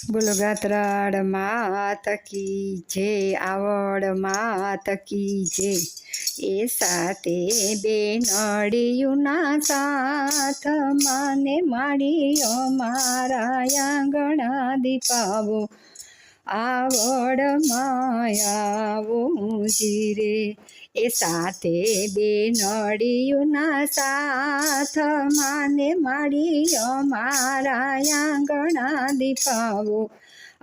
બોલો ગાત્રાળ માત કી જય, આવડ માત કી જય। એ સાતે બેનડીયુના સાથ માને માડીઓ મારા આંગણા દીપાવો, આવડ માયાવો જીરે। એ સાતે બેનડીયુના સાથ માને માડીઓ મારા આંગણા દીપાવો,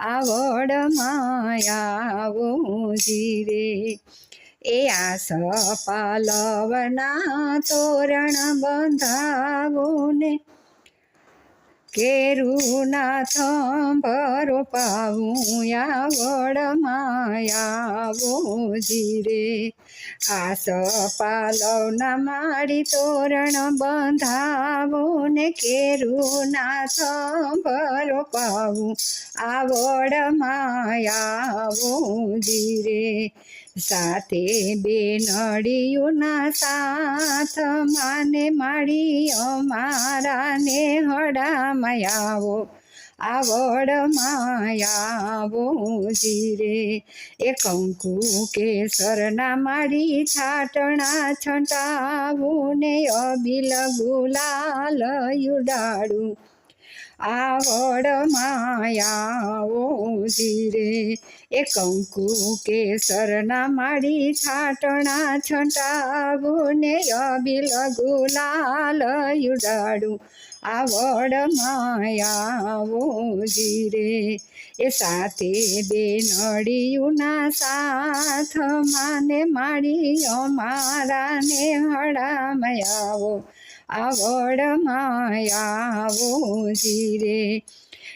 આવડ માયાવો જીરે। એ આસ પાલવના તોરણ બંધાવો ને, કેરુના થંભરો પાવું, આવડ માયાવો જીરે। આસ પાલવના માડી તોરણ બંધાવો ને, કેરુના થંભરો પાવું, આવડ માયાવો જીરે। સાતે બેનડીયુના સાથ માને માડીઓ મારા નેહડામાં આવો, આવડ માયાવો જીરે। એ કંકુ કેસરના માડી છાટણા છંટાવું ને, અબીલ ગુલાલ યુડાડું, આવડ માયાવો જીરે। એ કંકુ કેસરના માડી છાટણા છંટાવું ને, અબીલ ગુલાલ યુડાડું, આવડ માયાવો જીરે। એ સાતે બેનડીયુના સાથ માને માડીઓ મારા નેહડામાં આવો, આવડ માયાવો જીરે।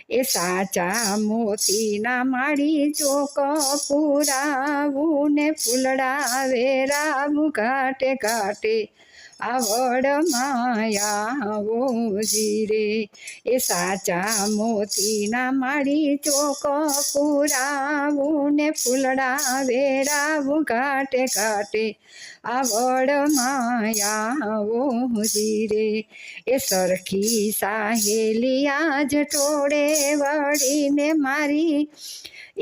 એ સાચા મોતીના માડી ચોક પુરાવું ને, ફૂલડા વેરાવું ઘાટે ઘાટે, આવડ માયાવો જીરે। એ સાચા મોતીના માડી ચોક પુરાવું ને, ફૂલડા વેરાવું ઘાટે ઘાટે, આવડ માયાવો જીરે। એ સરખી સાહેલી આજ ટોળે વળીને મારી,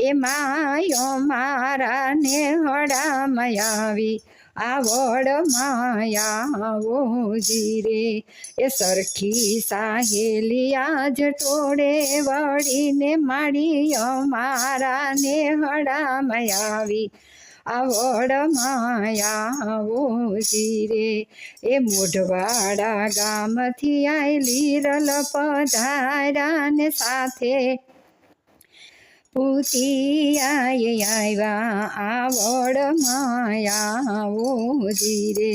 એ માયો મારા નેહડામાં આવી, આવડ માયાવો જીરે। એ સરખી સાહેલી આજ ટોળે વળીને માડીઓ મારા નેહડામાં આવી, આવડ માયાવો જીરે। એ મોઢવાડા ગામથી આયલી રલ પધાર્યા ને, સાથે પૂતિયાએ આવ્યા, આવડ માયાવો જીરે।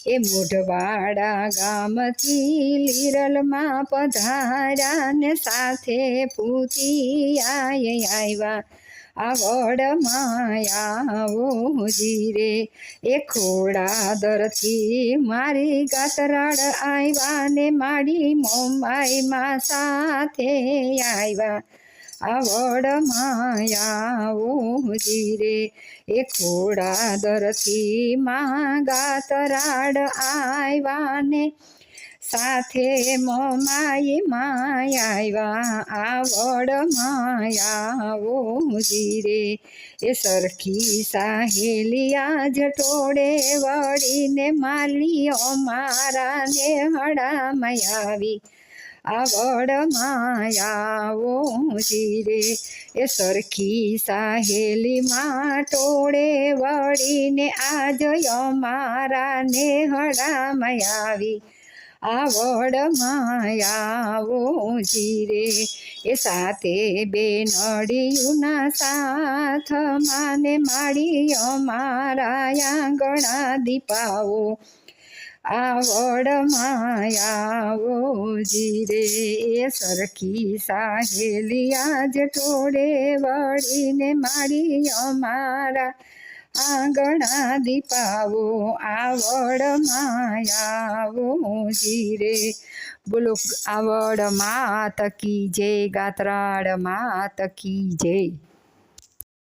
એ મોઢવાડા ગામથી લીરલમાં પધાર્યા ને, સાથે પૂતિયાએ આવ્યા, આવડ માયાવો જીરે। એ ખોડાદરથી મારી ગાતરાળ આવ્યા ને, માડી મોમાઈમાં સાથે આવ્યા, આવડ માયાવો જીરે। એ ખોડાદરથી મા ગાતરાળ આવ્યા ને, સાથે મોમાઈમાં આવ્યા, આવડ માયાવો જીરે। એ સરખી સાહેલી આજ ટોળે વળીને માલીઓ મારા નેહડામાં આવી, આવડ માયાવો જીરે। એ સરખી સાહેલી માં ટોળે વળીને આજ મારા નેહડામાં આવી, આવડ માયાવો જીરે। એ સાતે બેનડીયુના સાથ માને માડીઓ મારા આંગણા દીપાવો, આવડ માયાવો જીરે। એ સરખી સાહેલી આજ ટોળે વળીને માડીઓ મારા આંગણા દીપાવો, આવડ માયાવો જીરે। બોલો આવડ માત કી જય, ગાત્રાળ માત કી જય।